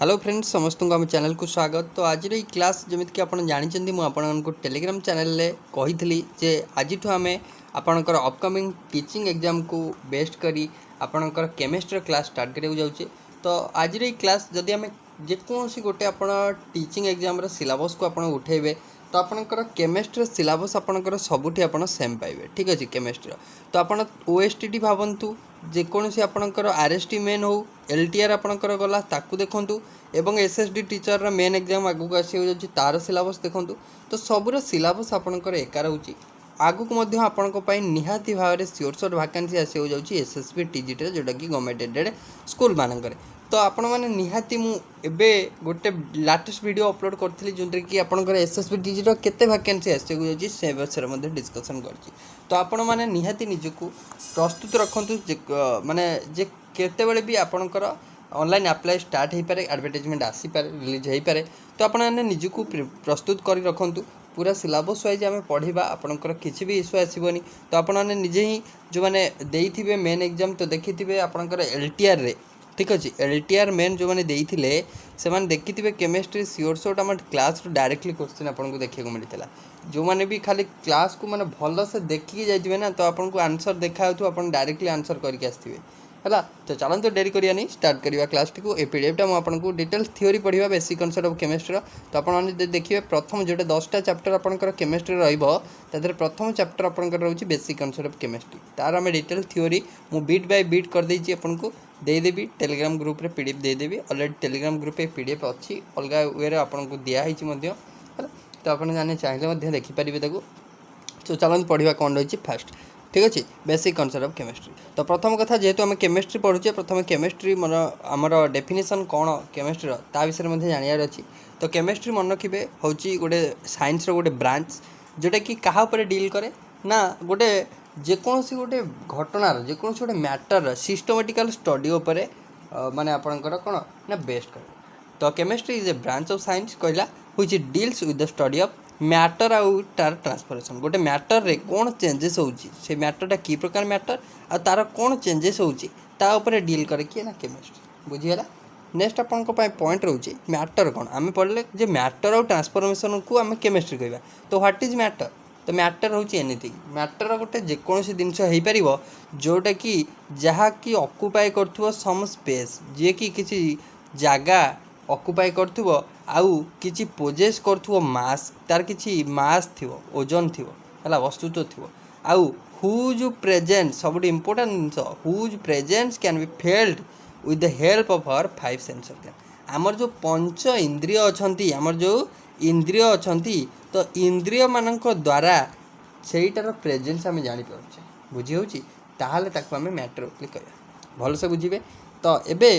Hello friends समस्त को आम चैनल को स्वागत। तो आज क्लास जमीत कि आप जानते मुझे टेलीग्राम चैनल कही जे आज आम आपणकर अपकमिंग टीचिंग एग्जाम को बेस्ट करी आपणकर केमिस्ट्री क्लास स्टार्ट करा जाऊँचे। तो आज क्लास जदि आम जेकोसी गोटे आप टीचिंग एग्जाम सिलेबस को आप उठेबे तो आपणकर केमिस्ट्री सिलेबस आपणकर सबुठी आप सेम पाइबे। ठीक अच्छे केमिस्ट्री तो आप ओएसटीटी भावतु जेकोसी आपणकर आरएसटी मेन हो एलटीआर आपणकर गला ताकू देखंतु एवं एसएसडी टीचर मेन एग्जाम आगू आसो तार सिलेबस देखंतु। तो सबूर सिलेबस आपणकर एका रोचे आगुक आपण निहाती भाव में सियोर सियोर वैकेंसी आसो जाऊँगी एसएसबी टीजीटी जोटा कि गवर्नमेंट एडेड स्कूल मानक। तो आपण मैंने निहाती मुझे गोटे लाटेस्ट वीडियो अपलोड करी जो कि आपंकर एसएसबी टीजीटी केते वैकेंसी आसो जाऊँगी से विषय डिस्कसन कर। तो आपण मैंने निहाती निजक प्रस्तुत रखु माने जे केतेबेले भी आपणकर ऑनलाइन अप्लाई स्टार्ट हो पारे एडवर्टाइजमेंट आसीपारे रिलीज हो पारे। तो आपने निजक प्रस्तुत कर रखु पूरा सिलेबस वाइज आम पढ़ा आपंकर किसी भी इश्यू आसबनी। तो आपने निजे ही जो मैंने देते मेन एग्जाम तो देखिए आपंकर एलटीआर रे ठीक अच्छे एलटीआर मेन जो मैंने देते से देखिए केमिस्ट्री सियोर सियोर आम क्लास डायरेक्टली क्वेश्चन आपको देखा मिलता जो मैंने भी खाली क्लास को मैंने भल से देखिए जाइए ना तो आपको आंसर देखा आप डायरेक्टली आंसर करके आसवे है। तो चलते डेरी करिया नहीं स्टार्ट करवा क्लास टी को पीडीएफ आपको डिटेल्स थ्योरी पढ़ा बेसिक कॉन्सेप्ट ऑफ केमिस्ट्री। तो आपने देखिए प्रथम जो 10टा चैप्टर आपंकर केमिस्ट्री रही प्रथम चैप्टर आपंकर रोचे बेसिक कॉन्सेप्ट ऑफ केमिस्ट्री तार आम डिटेल थ्योरी मु बीट बाय बीट कर देछि आपको देदेवी टेलीग्राम ग्रुप रे पीडीएफ देदेवी ऑलरेडी टेलीग्राम ग्रुप में पीडीएफ अच्छी अलग वे आपको दिखाई तो आपने जाने चाहिए देखिपारे। तो चलते पढ़ा कौन रही फास्ट ठीक अच्छे बेसिक कॉन्सेप्ट ऑफ केमिस्ट्री। तो प्रथम कथा जेहेतु आम केमिस्ट्री पढ़ुचे प्रथम केमिस्ट्री मन आमर डेफिनेशन कौन केमिस्ट्री ता विषय में जानवर अच्छी। तो केमिस्ट्री मन रखिए हूँ गोटे साइंस गोटे ब्रांच जोटा कि क्या डील करे ना गोटे जेकोसी गोटे घटनार जेकोसी गोटे मैटर सिस्टमेटिकल स्टडी उपरे माने आपणकर कौन ना बेस्ट करे। तो chemistry is a branch of science कहला which deals with the study of matter आउ तार ट्रांसफॉर्मेशन गोटे मैटर रे कौन चेंजेस होउची से मैटरटा की प्रकार मैटर आ तार कौन चेंजेस होउची ता ऊपर डील करे कि ना केमिस्ट्री बुझीगला। नेक्स्ट आपन को पॉइंट रोचे मैटर कौन आम पढ़ले जे मैटर आउ ट्रांसफॉर्मेशन को आम केमिस्ट्री कहबा। तो व्हाट इज मैटर तो मैटर होउची एनीथिंग मैटर गोटे जेकोसी जिनस हो पारिबो जोटा कि जहा कि ऑक्युपाई करथुबो सम स्पेस जे कि किछि जागा ऑक्युपाई करथुबो आउ किछि पोजेस करथुबो मास तार किछि मास थिबो ओजन थिबो हला वस्तुत्व थिबो आउ हुज प्रेजेंस सब इम्पोर्टेंट जिनस whose presence can be felt with the help of our 5 sense organ. आमर जो पंच इंद्रिय अछंती आमर जो इंद्रिय अछंती तो इंद्रिय मानक द्वारा सेटार प्रेजेंस आम जानी पारुछे बुझी होउची ताहाले ताको आम मैटर बोली कहबा भल से बुझीबे। तो एबे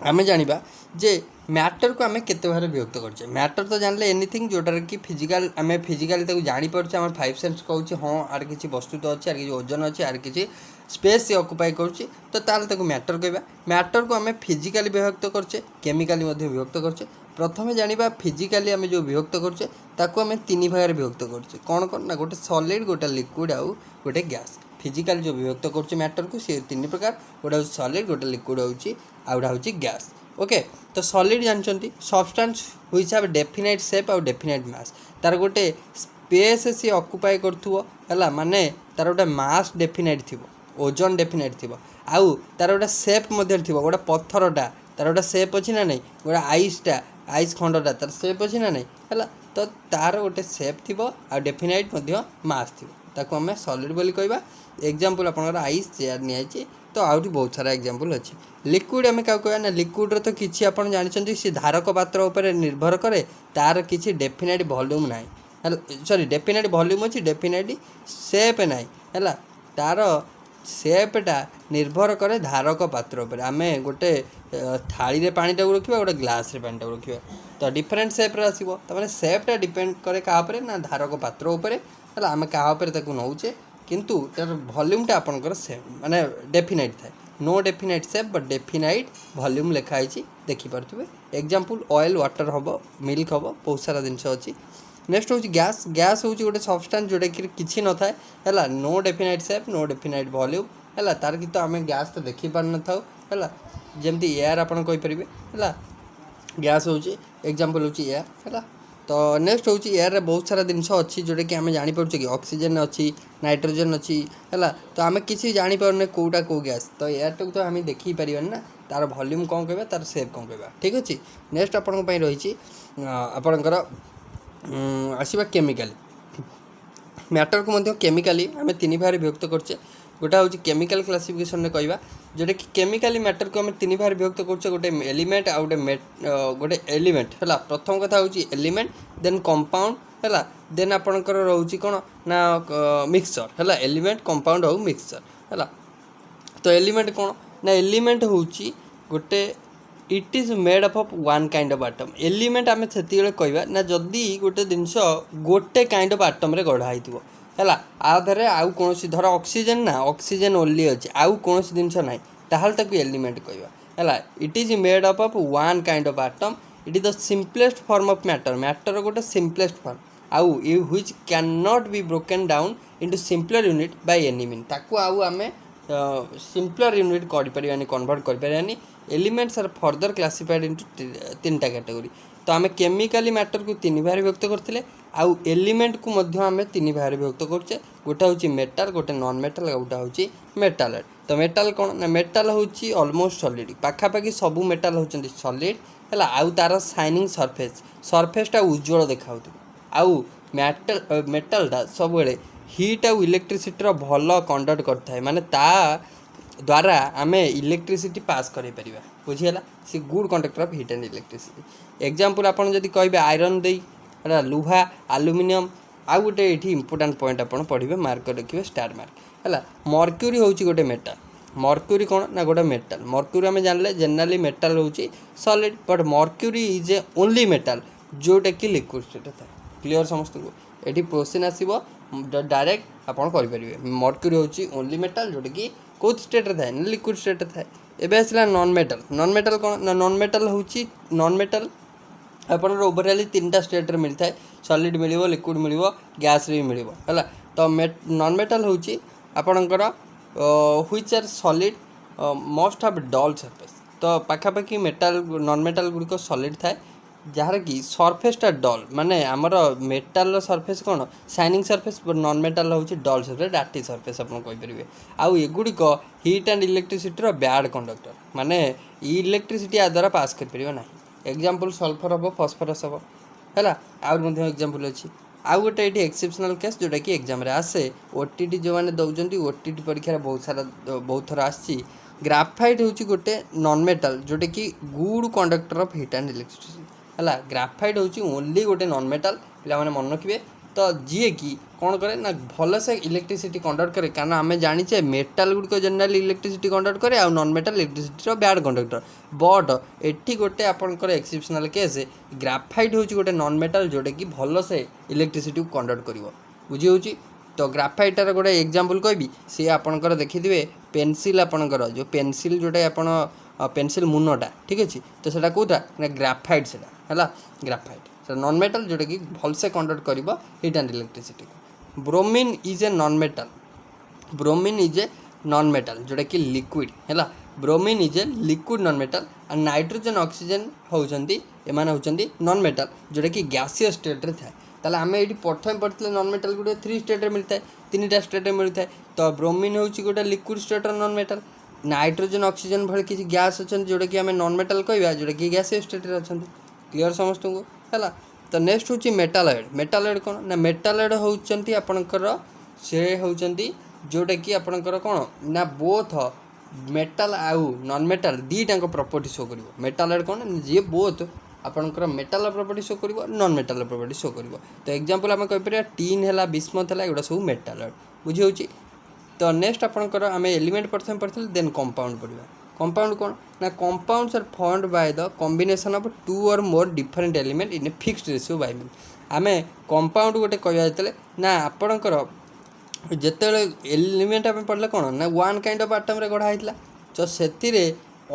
आम जानिबा जे मैटर को आम केते भारे विभक्त करछे मैटर तो जानले एनीथिंग जोटार कि फिजिकल आम फिजिकली ताको जानी पारुछे आम 5 सेंस कहूँ हाँ आर किछि वस्तु तो अच्छे आर किछि ओजन अच्छे आर किछि स्पेस से ऑक्युपाई करुच्चे तो ताल ताको मैटर कहबा। मैटर को आम फिजिकली विभक्त करछे केमिकली मध्ये विभक्त करछे। प्रथमे जानिबा फिजिकली आम जो विभक्त करछे ताको आम तीन भाग विभक्त करछे कौन कौन ना गोटे सॉलिड गोटे लिक्विड आउ गोटे गैस। फिजिकल जो विभक्त करछे मैटर को सी तीन प्रकार गोटे सॉलिड गोटे लिक्विड होउची आउडा होउची गैस। ओके तो सॉलिड जानचंती substance which have definite shape और डेफिनाइट मास तार गोटे स्पेस सी ऑक्युपाई करथुबो हला माने तार गोटे मास डेफिनाइट थिबो ओजन डेफिनाइट थिबो आउ तार गोटे शेप मध्ये थिबो गोटे पत्थरटा तार गोटे शेप अछि ना नहीं गोटे आइस खंडटा तार शेप अछि ना नहीं हला तो तार गोटे शेप थिबो आ डेफिनाइट मध्ये मास थिबो ताको हमें सॉलिड बोली कहबा। एग्जांपल आपनकर आइस चेयर नियाची तो आउट बहुत सारा एग्जांपल अच्छे। लिक्विड आम क्या कहना ना लिक्विड रो तो किसी आप जानते सी धारक पात्र उपर निर्भर करे तार किसी डेफिनाइट वॉल्यूम ना सॉरी डेफिनाइट वॉल्यूम अच्छी डेफिनाइट शेप ना है तार शेपटा निर्भर करे धारक पात्र उपर आम गोटे थाली रे पानी टाक रखा गोटे ग्लास रे पानी टाक रखा तो डिफरेंट शेप्रे आसो तो शेपटा डिपेंड करे क्या ना धारक पात्र उपर है आम क्या नौचे किंतु तार वॉल्यूमटा आपंकर सेम माने डेफिनाइट थाए no definite shape but definite volume लिखाई देखिपे। एग्जांपल ऑयल वाटर हम मिल्क हम बहुत सारा जिनस अच्छी। नेक्स्ट हूँ गैस गैस हूँ गोटे सब्सटेंस जोटा कि किसी न थाए है no definite shape no definite volume है तार कि तो आम गैस तो देखी पार न था है जमती एयर आपड़ कहींपर है गैस हूँ एग्जांपल हूँ एयर है। तो नेक्स्ट हूँ एयर रे बहुत सारा जिनस अच्छी जोटा कि आम जापर कि ऑक्सीजन अच्छी नाइट्रोजन अच्छी है। तो आम किसी जापर कौटा कौ गैस तो एयर टाक तो आम देखी पारानी ना तार वॉल्यूम कौन कहवा तार शेप कौन कहवा ठीक अच्छे। नेक्स्ट आपण रही आपणकर आसवा केमिकल मैटर को मध्य केमिकाली आम तीन भाग विभक्त करचे। गोटा हूँ केमिकल क्लासिफिकेशन में कहवा जोटा कि केमिकाली मैटर को आम तीन भाग विभक्त करचे गोटे एलिमेंट आ गोटे एलिमेंट है। प्रथम कथा हूँ एलिमेंट देन कंपाउंड है देन आपणकर रोचे कौन ना मिक्सचर है एलिमेंट कंपाउंड हो मिक्सचर है। तो एलिमेंट कौन ना एलिमेंट हूँ गोटे it is made up of one kind of atom element आम से कहवा ना जदि गोटे जिनस गोटे काइंड ऑफ आटम रे गढ़ाई है आधारे आउ कौन धर ऑक्सीजन ना ऑक्सीजन ओनली अच्छे आउ कौन जिनस ना ताहल ताकू एलिमेंट कहवा है। It is made up of one kind of atom it is the simplest form of matter matter गोटे सिंपलेस्ट फॉर्म आउ which can not be broken down into simpler unit by any mean ताकू आउ आमे simpler unit करें convert करें। Elements are further classified into तीन category. तो आम केमिकाली मैटर को तीन भाग विभक्त करते आउ एलिमेंट को मध्य आम तीन भाग विभक्त करचे गोटा हूँ मेटाल गोटे नॉन मेटाल गोटा हूँ मेटाल। तो मेटाल कौन ना मेटाल हूँ ऑलमोस्ट सॉलिड पाखापाखि सबू मेटाल होती सॉलिड है आउ तार शाइनिंग सरफेस सरफेसटा उज्जवल देखा आउ मेटालटा सब हिट आउ इलेक्ट्रिसिटी भल कंडक्ट करता माने ता द्वारा आम इलेक्ट्रिसिटी पास कर बुझीगला सी good conductor of heat and electricity. Example आपन जदि कहबे आयरन दे है लुहा एल्युमिनियम आउ गोटे ये इंपोर्टाट पॉइंट आप पढ़े मार्क कर रखिए स्टार मार्क है। मर्क्यूरी हूँ गोटे मेटाल मर्क्यूरी कौन ना गोटे मेटाल मर्क्यूरी आम जानले जनरली मेटाल हूँ solid but mercury is A only metal जोटा कि लिक्विड स्टेट था क्लीयर समस्त को ये क्वेश्चन आसो डायरेक्ट आपड़ करेंगे। मर्क्यूरी हूँ ओनली मेटाल जोटा कि कौ स्टेट थाए ना लिक्विड स्टेट थाए। एबे आसला नॉन मेटाल कौन ना नॉन मेटाल हूँ नॉन मेटाल आपन ओवरऑल तीन टा स्टेट रे मिलता है सॉलिड मिलिबो लिक्विड मिलिबो गैस रे मिलिबो है। तो नॉन मेटाल हूँ आपणकर which are solid must have dull surface. तो पाखापाखि मेटाल नॉन मेटाल गुड़िक सॉलिड थाए जार कि सरफेसटा डल माने आमर मेटाल सरफेस कौन शाइनिंग सरफेस नॉन मेटाल हूँ डल सरफेस डाटी सरफेस आप कहींपर आउ एगुड़िक heat and electricity bad conductor माने इलेक्ट्रिसिटी या द्वारा पास कर ना। एग्जांपल सल्फर हम फॉस्फरस हम है आउट एग्जांपल अच्छी आउ गोटे ये एक्सेप्शनल केस जोटा कि एग्जाम रे आसे ओटीटी जो मैंने दौरान ओटीटी परीक्षा बहुत थर आसी ग्राफाइट हूँ गोटे नॉन मेटाल जोटा कि good conductor of heat and electricity है। ग्राफाइट हूँ ओनली गोटे नॉन मेटाल पे मन रखिए। तो जी कि कौन करे ना भल से इलेक्ट्रिसिटी कंडक्ट करे कारण आम जाचे मेटाल गुड़िक जनरली इलेक्ट्रिसिटी कंडक्ट करे आ non metal electricity bad conductor but एटी गोटे आपंकर एक्सेप्शनल केस ग्राफाइट हूँ गोटे नॉन मेटाल जोटा कि भल से इलेक्ट्रिसिटी कंडक्ट कर बुझी हो। तो ग्राफाइटार गोटे एग्जांपल कहबी सी आपंकर देखिए पेनसिल आपंकर जो पेनसिल जोटा आप पेनसिल मुनटा ठीक अच्छे तो सेटा कौटा ना ग्राफाइट से है ग्राफाइट नॉन मेटाल जोटा कि भल से कंडक्ट कर hit and electricity. Bromine is a non metal bromine is a non metal जोटा कि लिक्विड है bromine is a liquid non metal और नाइट्रोजन ऑक्सीजन होती एमान होती नॉन मेटाल जोटा कि गैसीय स्टेट रे थाए। ताले आम ये प्रथम पढ़ते नॉन मेटाल गुटे 3 स्टेट रे मिलता है 3टा स्टेट रे मिलता है। तो ब्रोमीन हूँ गोटे liquid state non metal nitrogen oxygen भली किसी गैस अच्छा जोटा कि आम नॉन मेटाल कहवा जोटा कि गैसीय स्टेट रे अच्छा क्लीयर समस्त को है। तो नेक्स्ट हूँ मेटालॉइड कौन ना मेटालॉइड होती आपणकर से होती जोटा कि आपणकर कौन ना बोथ मेटाल आउ नॉन मेटाल दीटा प्रॉपर्टी शो कर मेटालॉइड कौन जी बोथ आपणकर मेटाल प्रॉपर्टी शो कर नॉन मेटाल प्रॉपर्टी शो कर। तो एग्जांपल आम कहीपर टीन है बिस्मथ है एगुड़ा सब मेटालॉइड बुझी हो। तो नेक्स्ट आपणकर आम एलिमेंट प्रथम पढ़ते देन कंपाउंड पढ़ा कंपाउंड कौन ना compounds are formed by the combination of 2 or more different element in a fixed ratio by mean आम कंपाउंड गोटे कहते ना आपणकर जिते एलिमेंट आम पढ़ले कौन ना वन काइंड ऑफ आटम रे गढ़ा होता तो से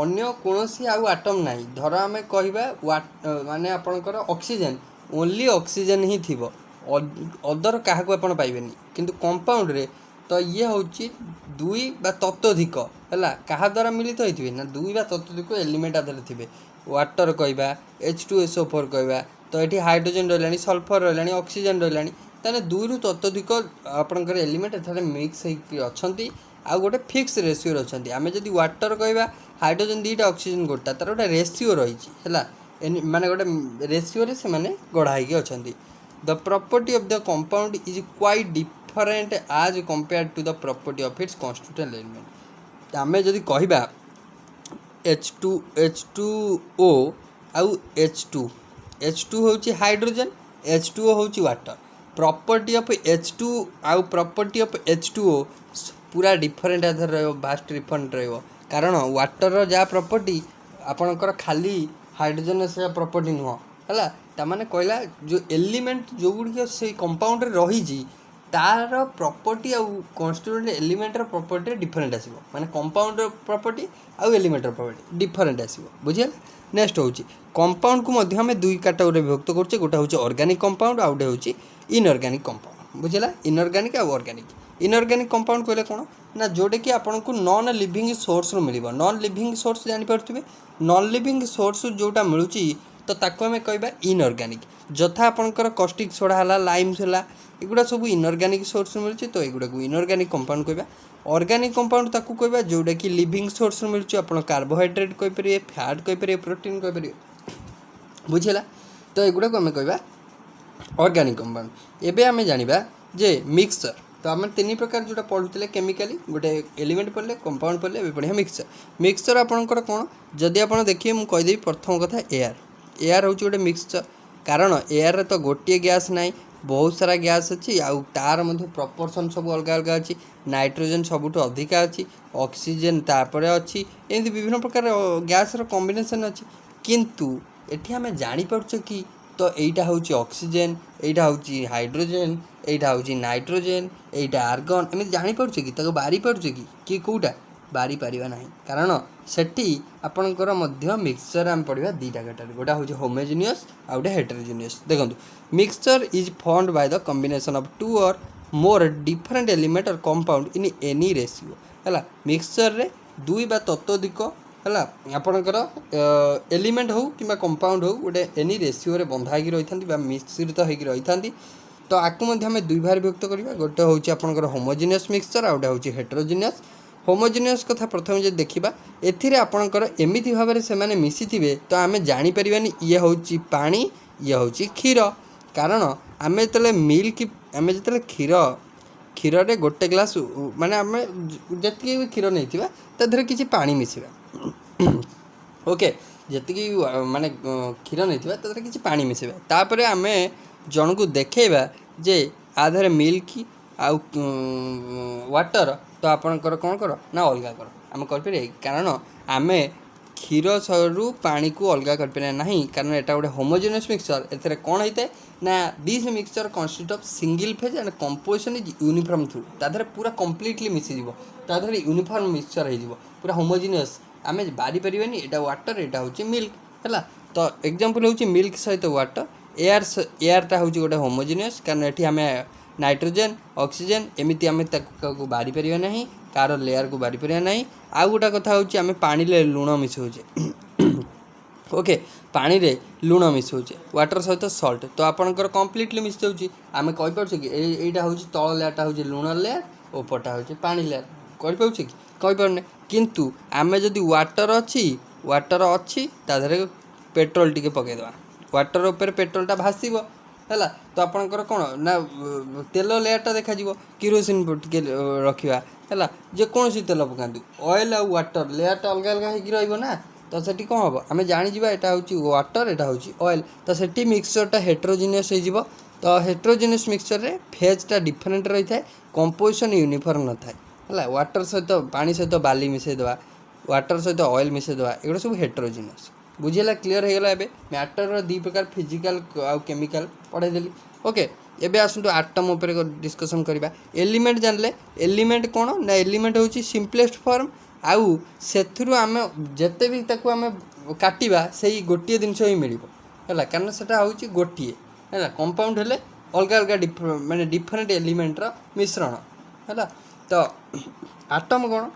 अन्य कौन आउ आटम ना धर आम कह माने आपणकर ऑक्सीजन ओनली ऑक्सीजन ही थी अदर क्या पाइबेनी किंतु कंपाउंड रे तो ये हूँ 2 बा तत्वधिक है क्या द्वारा मिलित होते ना 2 बा तत्वधिक एलिमेंट आधार थे वाटर कहवा H2SO4 कहवा तो ये हाइड्रोजन रहा सल्फर रहा ऑक्सीजन रहा ताने दुई रु ततोधिक आपंकर एलिमेंट एथारे मिक्स होती आ गोटे फिक्स रेसीओ अच्छा आम जब वाटर कहवा हाइड्रोजन दुईटा ऑक्सीजन गोटा तार गोटे रेसीओ रही माने गोटे रेसीओ से माने गढ़ाई अच्छा the property of the compound is quite different as compare to the property of its constituent element आम जब कहवा H2O आउ H2 हूँ हाइड्रोजन H2O हूँ वाटर प्रॉपर्टी ऑफ H2 आउ प्रॉपर्टी ऑफ H2O पूरा डिफरेंट आधार भास्ट डिफरेंट कारण water जहाँ प्रॉपर्टी आपणकर खाली हाइड्रोजन से प्रॉपर्टी नुह है ताने कहला जो एलिमेंट जो गुड़ से कंपाउंड रही तार प्रॉपर्टी आउ कॉन्स्टिट्यूएंट एलिमेंट प्रॉपर्टी डिफरेंट आसो माने कंपाउंड प्रॉपर्टी आउ एलिमेंट प्रॉपर्टी डिफरेंट आसो बुझे नेक्स्ट हूँ कंपाउंड को मध्य आम दुई कैटेगोरी विभक्त करछे गोटा हूँ ऑर्गेनिक कंपाउंड आउ गोटे हूँ इनऑर्गेनिक कंपाउंड बुझेला इनऑर्गेनिक आउ ऑर्गेनिक इनऑर्गेनिक कंपाउंड कहले कौन ना जोटे कि आपको नॉन लिविंग सोर्स मिल नॉन लिविंग सोर्स जानीपे नॉन लिविंग सोर्स जोटा मिलूँ तो ताको आम कहवा इनऑर्गेनिक जथा आपंकर कॉस्टिक सोडा है लाइम्स है एगुड़ा सब इनऑर्गेनिक सोर्स मिलूँ तो युवा को इनऑर्गेनिक कंपाउंड कहवा ऑर्गेनिक कंपाउंड ताकू कहवा जोटा कि लिविंग सोर्स मिलूँ आप कार्बोहाइड्रेट कहींपर फैट कहींपर प्रोटीन कहींपर बुझेगा तो युवा को आम कहवा ऑर्गेनिक कंपाउंड एबे आम जानिबा जे मिक्सचर तो आम तीन प्रकार जोटा पढ़ुले केमिकाली गोटे एलिमेंट पढ़ले कंपाउंड पढ़ले ए बढ़िया मिक्सचर आपंकर कौन जदि आप देखिए मुझे कहीदेवी प्रथम कथा एयर हूँ गोटे मिक्सचर कारण एयर तो गोटे गैस ना बहुत सारा गैस अच्छी आउ तार मध्य प्रपोर्शन सब अलग अलग अच्छी नाइट्रोजन सबुठ अधिका अच्छी ऑक्सीजन तापर अच्छी एमती विभिन्न प्रकार गैस कॉम्बिनेशन अच्छी किंतु एठी आम जानी पारुछे कि तो यहीटा हूँ ऑक्सीजन यहीटा हूँ हाइड्रोजन यहीटा हूँ नाइट्रोजन यहीटा आर्गन एम जानीपे कि बारी पारे कि कौटा बारी पारिबा नहीं कारण सेठी आपणकर मध्य मिक्सचर आम पढ़ा दुईटा कैटेगरी गोटा हूँ होमोजेनियस आ गोटे हेटेरोजेनियस देखो mixture is formed by the combination of two और मोर डिफरेंट एलिमेंट और कंपाउंड इन एनी रेशियो है मिक्सचर रे दुई बा ततोधिक है आपणकर एलिमेंट हो कि कंपाउंड हो गोटे एनी रेशियो रे बंधाई रही था मिश्रित होकर रही था तो आपको आम दुई भाग विभक्त करवा गोटे हूँ आपंकर होमोजेनियस मिक्सचर आ गोटे हूँ हेटेरोजेनियस होमोजेनियस कथा प्रथम जो देखा एथिरे आपणकर एमिति भाव से मिसी थे तो आम जापर ये हूँ पानी ये हूँ क्षीर कारण आम जो मिल्क आम जो क्षीर रे गोटे ग्लास माने आम जी भी क्षीर नहीं तादेह किसी पानी मिसवा ओके जी माने क्षीर नहीं तादेह किसी पानी मिसवा तापर आम जन को देखा जे आधार मिल्क आउ वाटर तो आपणकर कौन कर ना अलग कर आम कर कारण आम क्षीर रु पानी को अलग कर ना कारण एटा गोटे होमोजेनियस मिक्सचर एथरे कौन होता है ना this mixture consist of single phase and composition is uniform through तादेह पूरा कंप्लीटली मिसीज तादेह यूनिफॉर्म मिक्सचर हो पूरा होमोजेनियस आम बारी पारिबानी एटा वाटर एटा हूँ मिल्क है तो एग्जांपल हूँ मिल्क सहित वाटर एयरटा हूँ गोटे होमोजेनियस कारण ये आम नाइट्रोजन ऑक्सीजन एमती आम को बारी पारिबा नहीं कार लेयर को बारी पारिबा नहीं आउ गोटा कथा हूँ आम पानी रे लुण मिसौचे ओके पानी रे लुण मिसौचे वाटर सहित सल्ट तो आपणकर कम्प्लीटली मिस जाऊँगी आम कहीपे कि यहीटा हूँ तल लेयरटा हूँ लुण लेयर उपरटा हूँ पानी लेयर कहीपे कि कहीपे किंतु आम जदि वाटर अच्छी तादेह पेट्रोल टी पकईदे वाटर उपर पेट्रोलटा भाषब है तो आपणकर कौन ना तेल लेयरटा देखा किरोसिन टे रखा है जेकोसी तेल पकातु ऑयल आउ वाटर लेयरटा अलग अलग होना तो सेठी कौन हम आम जानीजा यहाँ हूँ वाटर यहाँ हूँ ऑयल तो सेठी मिक्सचरटा हेटेरोजेनियस हो तो हेटेरोजेनियस मिक्सचर रे फेजटा डिफरेंट रही है कंपोजिशन यूनिफॉर्म न थाए है वाटर सहित पानी सहित बाली मिसईदे वाटर सहित ऑयल मिसईदे एगुड़ा सब हेटेरोजेनियस बुझेगा क्लीयर हो गला एबे मैटर दी प्रकार फिजिकल आउ केमिकल पढ़ाईदेली ओके एबे आसतु आटम उपर डिस्कसन करवा एलिमेंट जानले एलिमेंट कौन ना एलिमेंट हूँ सिंपलेस्ट फॉर्म आउ से आम जिते भी आम काटिबा से गोटे जिनस ही मिल है कारण से हूँ गोटे है कंपाउंड हेले अलग अलग माने डिफरेंट एलिमेंटर मिश्रण है तो आटम कौन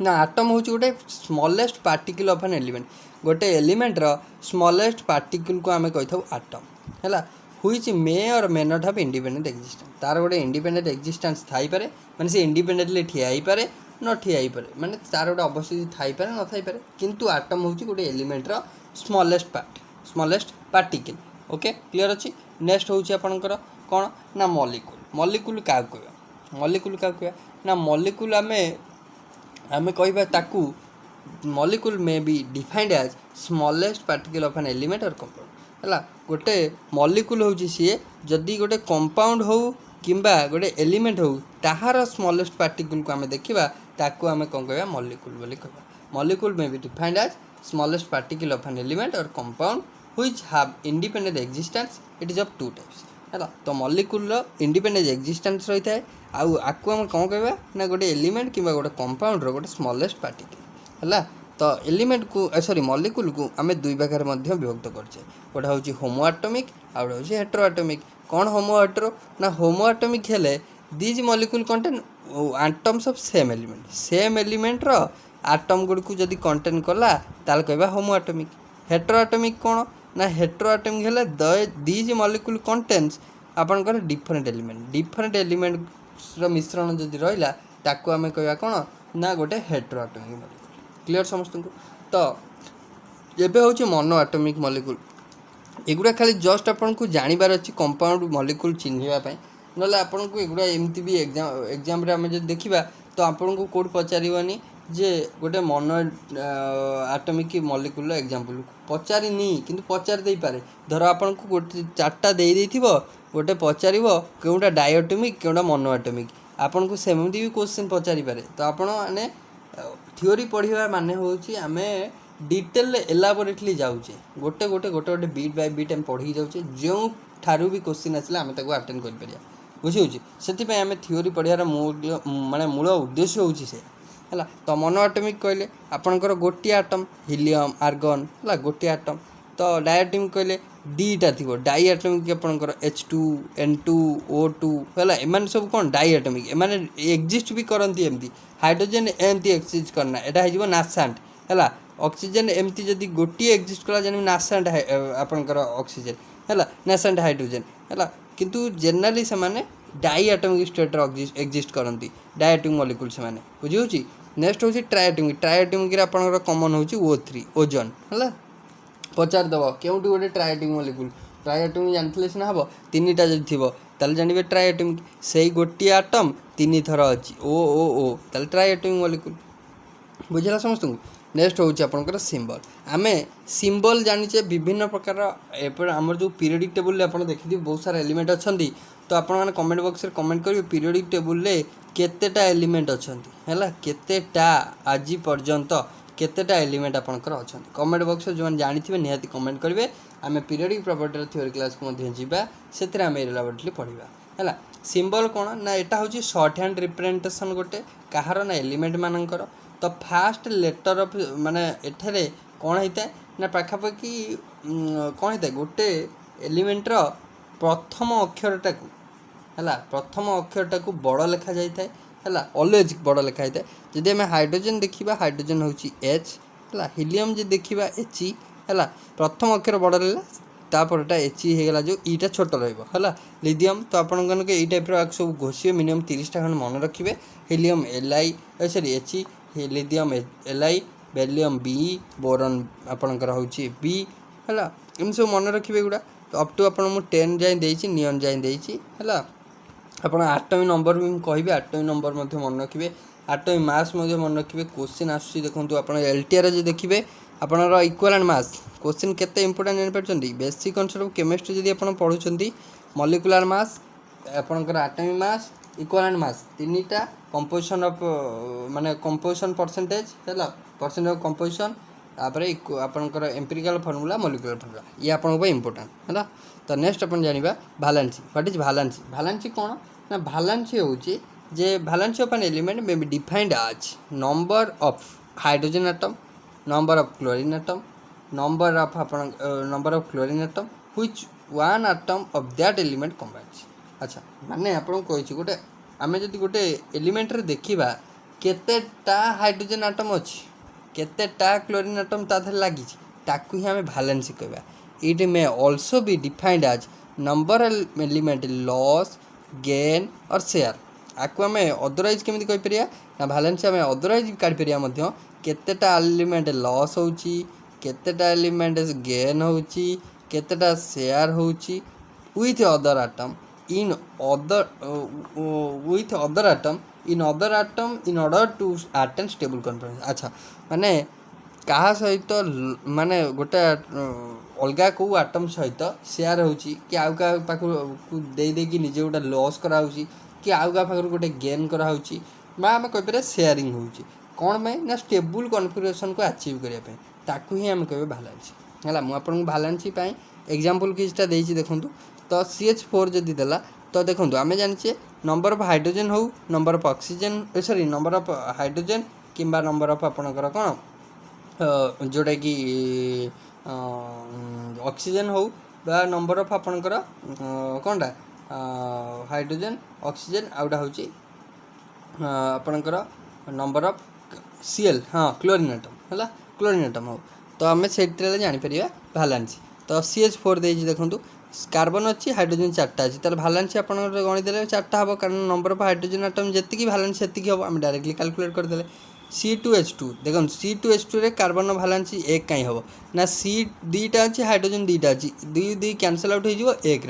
ना आटम हूँ गोटे smallest particle of an element गोटे एलिमेंट रो स्मॉलेस्ट पार्टिकल को आम कही आटम है हुईच मे और may not have independent existence तार गोटे इंडिपेंडेंट एक्जिस्टेंस थाई पारे माने से इंडिपेंडेंटली ठिया ही पारे न ठिया ही पारे माने तार गोटे अवस्थिति थाई पारे न थाई पारे किंतु आटम होची गोटे एलिमेंट रो स्मॉलेस्ट पार्टिकल ओके क्लियर अछि नेक्स्ट होची आपनकर कोन ना मॉलिक्यूल क्या कहबा मॉलिक्यूल क्या कहबा ना मॉलिक्यूल आमे कहबा ताकू molecule may be defined as smallest particle of an element और कंपाउंड है गोटे मॉलिक्यूल होची सी जदि गोटे कंपाउंड हो किंबा गोटे एलिमेंट हो ताहार स्मॉलेस्ट पार्टिकल को आमे देखिबा ताकू आमे कोन कहबा मॉलिक्यूल बोली कहबा molecule may be defined as smallest particle of an element और compound which have independent existence it is of two types है तो मॉलिक्यूल इंडिपेंडेंट एक्जिस्टेंस रही है आकु आम कौन कहबा ना गोटे एलिमेंट किंबा गोटे कंपाउंड रो गोटे स्मॉलेस्ट पार्टिकल है तो एलिमेंट को सॉरी मॉलिक्यूल को आम दुई भाग में विभक्त करछे गोटे हूँ होमो आटमिक आ गोटे हूँ हेटेरो आटमिक कौन होमो हेटेरो ना होमो आटमिक हेले these molecule contain atoms of same element रो आटम गुड़ को जदि कंटेन कला ताल कहबा होमो आटमिक हेटेरो आटमिक कौन ना हेटेरो आटमिक हेले दीज मॉलिक्यूल कंटेन्स आपनकर डिफरेंट एलिमेंट रो मिश्रण जदि रहिला ताकू आमे कहबा कौन ना गोटे हेटेरो आटमिक मॉलिक्यूल क्लियर समस्त को तो एबे होची मोनो आटमिक मॉलिक्यूल एगुड़ा खाली जस्ट आपन को जानिबार अछि कंपाउंड मॉलिक्यूल चिन्हिबा पय नले आपन को एगुड़ा एमती भी एग्जाम रे हम जे देखिबा तो आपन को कोड पचारिबनी जे गोटे मोनो आटमिक मॉलिक्यूल एग्जांपल पचारिनी किंतु पचार दे पारे धर आपन को गोटे चारटा दे देथिबो गोटे पचारिबो केउटा डायटोमिक केउटा मोनो आटमिक आपन को सेमती भी क्वेश्चन पचारि पारे तो आपन माने थ्योरी पढ़िबा माने होची आमे डिटेल एलाबोरेटली जाउचे गोटे गोटे गोटे गोटे बीट बाय बीट हम पढ़ी जाउचे जो ठारू भी क्वेश्चन आसला आमे ताको अटेंड कर परिया बुझी होची सेति पे आमे थ्योरी पढ़ियार मूल उद्देश्य होची से है तो मोनो आटमिक कहले आपनकर गोटी आटम हीलियम आर्गन है गोटी आटम तो डायटोमिक कहले दीटा थी डाई आटमिक आपनकर H2 N2 O2 है एमान सब कौन डाई आटमिक एमाने एक्जिस्ट भी करती एमती हाइड्रोजन एमती एक्जिस्ट करना एटा है नासांट है ऑक्सीजन एमती जदि गोटे एक्जिस्ट कला जन नासांट आपनकर ऑक्सीजन है नासांट हाइड्रोजन है किंतु जनरली से माने डाई आटमिक स्टेट एक्जिस्ट करती डायटोमिक मॉलिक्यूल से माने बुझी होची नेक्स्ट होची ट्रायटोमिक रे आपनकर कॉमन होची O3 ओजोन है पचार दब केउटी गोटे ट्रायटोमिक मॉलिक्यूल ट्रायटोमिक जानथिले सिना हबो तीनटा जदि थिबो ताले जानिबे ट्रायटोमिक सेही गोटी आटम तीन थर अछि ओ ताले ट्रायटोमिक मॉलिक्यूल बुझला समस्त को नेक्स्ट होची आपनकर सिंबल आमे सिंबल जानिचे विभिन्न प्रकार एपर हमर जो पीरियोडिक टेबल ले आपण देखिथि बहुत सारा एलिमेंट अछंती तो आपण माने कमेंट बॉक्स रे कमेंट करियो पीरियोडिक टेबल ले केतेटा एलिमेंट अछंती हैला केतेटा आजि पर्यंत केतेटा एलिमेंट आपनकर अछंती कमेंट बॉक्स जो जानिथिबे निहाती कमेंट करिवे आमे पीरियोडिक प्रॉपर्टी थ्योरी क्लास को मध्ये जिबा सेतरे आमे एलाबोरेटली पढिबा हैला सिंबल कोन ना एटा होची शॉर्ट हैंड रिप्रेजेंटेशन गोटे काहार ना एलिमेंट मानकर तो फास्ट लेटर ऑफ माने एठरे कोन हेता ना पाखापाखि कोन हेता गोटे एलिमेंट रो प्रथम अक्षरटा को हैला प्रथम अक्षरटा को बड़ लेखा जाय थाए है ऑलवेज बड़ लिखा है जदि आम हाइड्रोजन देखा हाइड्रोजन हूँ H है हीलियम जो देखा He है प्रथम अक्षर बड़ रहा तापरटा He होगा जो ईटा छोट रहा लिथियम तो आपन के टाइप सब घोषे मिनिमम 30टा खंड मन रखिए helium Li sorry He lithium Li बेलियम B boron आपणकर हूँ B है इन सब मन रखिए गुड़ा तो अप टू आप 10 जाए देती नियन जाए देती है ଆପଣ ଆଟମିक नंबर भी कहि आटमिक नंबर मन रखिए आटमिक मास मन रखिए क्वेश्चन आसुची देखो आप एलटीआर जो देखिए आपनर इक्वालेंट मास क्वेश्चन केते इंपोर्टेंट जानि परछंती बेसिक कांसेप्ट ऑफ केमिस्ट्री जदि आपण पढुछंती मॉलिक्यूलर मास आपनकर आटमिक मास इक्वालेंट मास तीनटा कंपोजिशन ऑफ माने कंपोजिशन परसेंटेज हैला परसेंटेज ऑफ कंपोजिशन तापरे आपनकर एम्पिरिकल फार्मूला मॉलिक्यूलर फार्मूला ये आपन पे इंपोर्टेंट हैला तो नेक्स्ट अपन जानिबा वैलेंसी व्हाट इज वैलेंसी कोन ना वैलेंसी होची जे valency of an element may be defined as number of hydrogen atom number of chlorine atom number of chlorine atom which one atom of that element combines अच्छा माने आपन कहछि गोटे आमे जदि गोटे एलिमेंट रे देखिबा केतेटा हाइड्रोजन एटम अछि केतेटा क्लोरीन एटम ता धर लागि ताकू ही आम भालेंसी कहवा। It may also be defined as number element loss gain or share. आपको आम अदरवाइज केमी कहीपर ना भालेंसी आम अदरवाइज काढ़ी केतेटा एलिमेंट लॉस होची केतेटा एलिमेंट गेन होची केतेटा शेयर होची with other atom in other with other atom in other atom in order to attain stable conformation। अच्छा माने कहा सहित माने गोटे अलगा को आटम सहित शेयर होची कि आउ का पाखु दे दे कि निजे गोटे लॉस करा होची कि आउ का पाखु गोटे गेन करा होची बा हम कहि पारे शेयरिंग होची कोन में ना स्टेबल कॉन्फिगरेशन को अचीव करिया पे ताकू ही हम कहबे बैलेंस हला। मु आपन बैलेंस पई एग्जांपल किछटा देछि देखंतु। तो CH4 जदि देला तो देखो आम जाने नंबर ऑफ हाइड्रोजन हो number of oxygen sorry number of hydrogen किंबा नंबर ऑफ आपणकर कौन जोटा कि ऑक्सीजन हो बा नंबर ऑफ आपणकर कौनटा हाइड्रोजन ऑक्सीजन आउटा हूँ आपणकर नंबर ऑफ Cl हाँ क्लोरीन एटम है क्लोरीन एटम हो तो आम से जापर भालेंसी। तो CH4 दे देखूँ कार्बन अच्छी हाइड्रोजन 4टा अच्छी तार भालेंसी आप गणिदेले 4टा हम कारण नंबर ऑफ हाइड्रोजन आटम जी भालेंसी से हम आम डायरेक्टली कैलकुलेट करदे। C2H2 देखो C2H2 रे कार्बन भालेंसी 1 कहीं हम ना C 2टा अच्छी हाइड्रोजन 2टा अच्छी 2 कैंसल आउट हो 1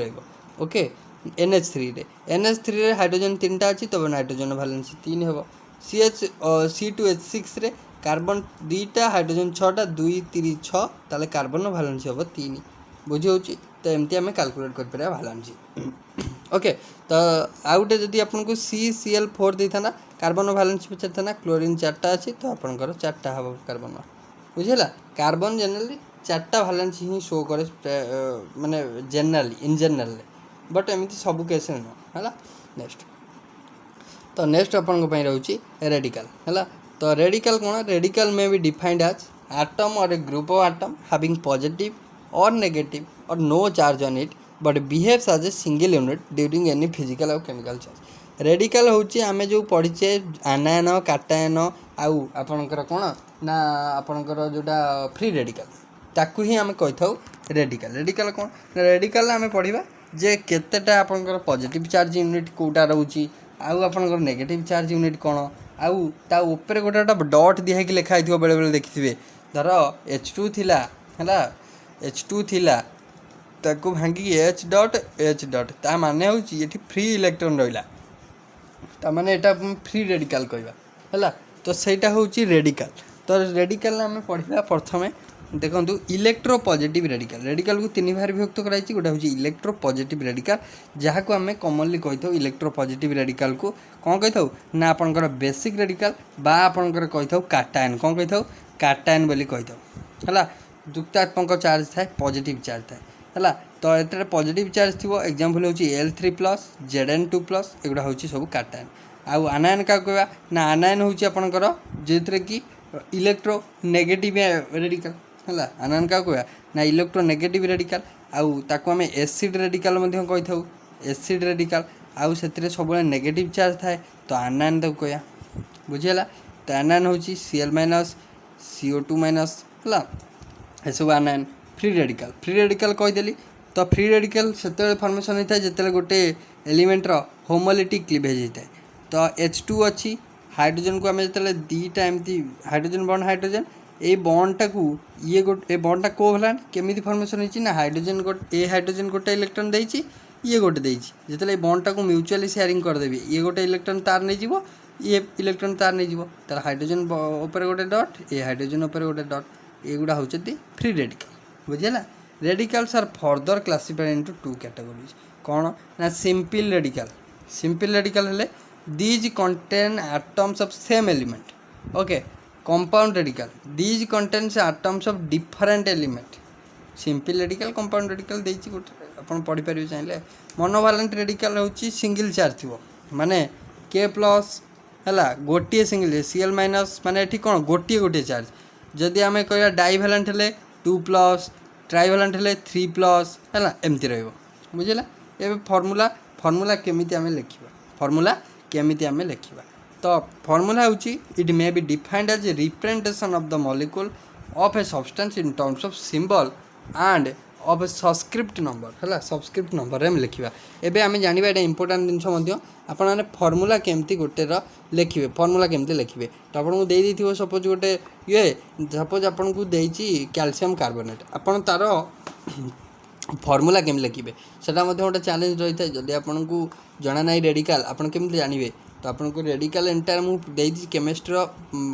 रोके। NH3 रे NH3 रे हाइड्रोजन 3टा अच्छी तब नाइट्रोजन भालेंसी 3 हम। C2H6 रे कार्बन 2टा हाइड्रोजन 6टा 2 3 6 ताले कार्बन भालेंसी हम 3 बुझी होची। तो एमती आम कैलकुलेट कर भालेंसी ओके। तो आउ गोटे जदि आपको CCl4 देता कार्बन भालेंसी पचार था क्लोरीन 4टा अच्छी तो आपंकर 4टा हम कार्बन बुझेगा। कार्बन जनरली 4टा भालेंसी ही शो करे माने जनरली इन जनरल बट एमती सबू केस नुह है। नेक्स्ट तो नेक्स्ट अपन रोचे रेडिकल है। तो रेडिकल कौन रेडिकल में भी डिफाइंड एज एटम और a group of atom having positive or negative or no charge on it but behaves as a single unit during any physical or chemical charge। Radical होची आमे जो पढ़ीचे आनायन काटायन आउ आपनकर कोन ना आपनकर जोटा फ्री रेडिकल ताकू ही आमे कहि थाउ रेडिकल। रेडिकल कोन रेडिकल आमे पढ़िबा जे केतेटा आपनकर पॉजिटिव चार्ज यूनिट कोटा रहउची आउ आपनकर नेगेटिव चार्ज यूनिट कोन आउ ता ऊपर गोटा डॉट दिया कि लिखा आइथिबो बेले बेले देखिथिबे धर H2 थिला हला H2 थिला ताकू भांगी H डॉट ता माने होची एठी फ्री इलेक्ट्रॉन रहिला ता माने एटा फ्री रेडिकल कहबा हला। तो सेटा होची रेडिकल। तो रेडिकल हमें पढ़िबा प्रथमे देखंतु इलेक्ट्रो पॉजिटिव रेडिकल। रेडिकल को तीन भाग विभक्त कराइछि गोटा होची इलेक्ट्रो पॉजिटिव रेडिकल जहाँ को आम कॉमनली कही था इलेक्ट्रो पॉजिटिव रेडिकल को कौन कही था ना आपनकर बेसिक रेडिकल बा आपनकर कही था काटायन कौन कही था काटायन बोली कही था हला। युक्तात्मक चार्ज थाए पॉजिटिव चार्ज थाए है। तो ये पॉजिटिव चार्ज थी एग्जांपल होची L3+ Zn2+ एगुड़ा होची सब काटायन। आउ आनायन क्या कहवा ना आनायन होची आपनकर जेथरे कि इलेक्ट्रो नेगेटिव रेडिकल है। आनायन क्या कहवा ना इलेक्ट्रो नेगेटिव रेडिकल आउ ताको आमे एसिड रेडिकल मध्य कहि थाउ एसिड रेडिकल आउ सेतिरे सब नेगेटिव चार्ज थाए तो आनायन ताको कहया बुझिला। तो आनायन होची Cl- CO2- है ये सब आनायन। फ्री रेडिकल कहीदेली तो फ्री रेडिकल से फॉर्मेशन होता है जिते गोटे एलिमेंटर होमोलिटिक क्लीवेज होता है। तो H2 अच्छी हाइड्रोजन को आम जो दीटा एमती हाइड्रोजन बॉन्ड हाइड्रोजन ये बॉन्डटा को ये गोटे बॉन्डटा कोवैलेंट केमिति फॉर्मेशन होती ना हाइड्रोजन ए हाइड्रोजन गोटे इलेक्ट्रॉन देछि ये गोटे देछि जो बॉन्डटा को म्यूचुअली शेयरिंग करदेवी ये गोटे इलेक्ट्रॉन तार नहीं जीवो ये इलेक्ट्रॉन तार नहीं जीवो तार हाइड्रोजन ऊपर गोटे डॉट ए हाइड्रोजन ऊपर गोटे डॉट एगुड़ा होचती फ्री रेडिकल बुझेला। Radicals are further classified into 2 categories कौन ना सिंपल रेडिकल हेले these contain atoms of same element okay. Compound radical these contains atoms of different element. Simple radical compound radical देछि गोटे अपन पढ़ी पारिबे चाहिले। मोनोवैलेंट रेडिकल होची सिंगल चार्ज थिबो माने K+ हला गोटे सिंगल Cl- माने एठी कोन गोटे चार्ज जदि आम कह डाइवैलेंट हेले 2+ ट्राइवैलेंट हेले 3+ है एमती रहिबो बुझिला। ए फॉर्मूला केमिति आम लिखिबा तो फॉर्मूला होची it may be defined as representation of the molecule of a substance in terms of symbol and of a subscript number है सबस्क्रिप्ट नंबर में लिखा एवं आम जाना ये इंपोर्टाट जिनस आपने फर्मूला केमती गोटे लिखे फर्मूला केमती लिखे तो आपको दे सपोज गोटे ये सपोज आपन को देती कैल्शियम कार्बोनेट आपन तार फर्मूला केमी लिखे सेटा गोटे चैलेंज रही है जदि आपन को जना ना रेडिकल आपन केमती जानवे तो आपको रेडिकल एंटायर मुझे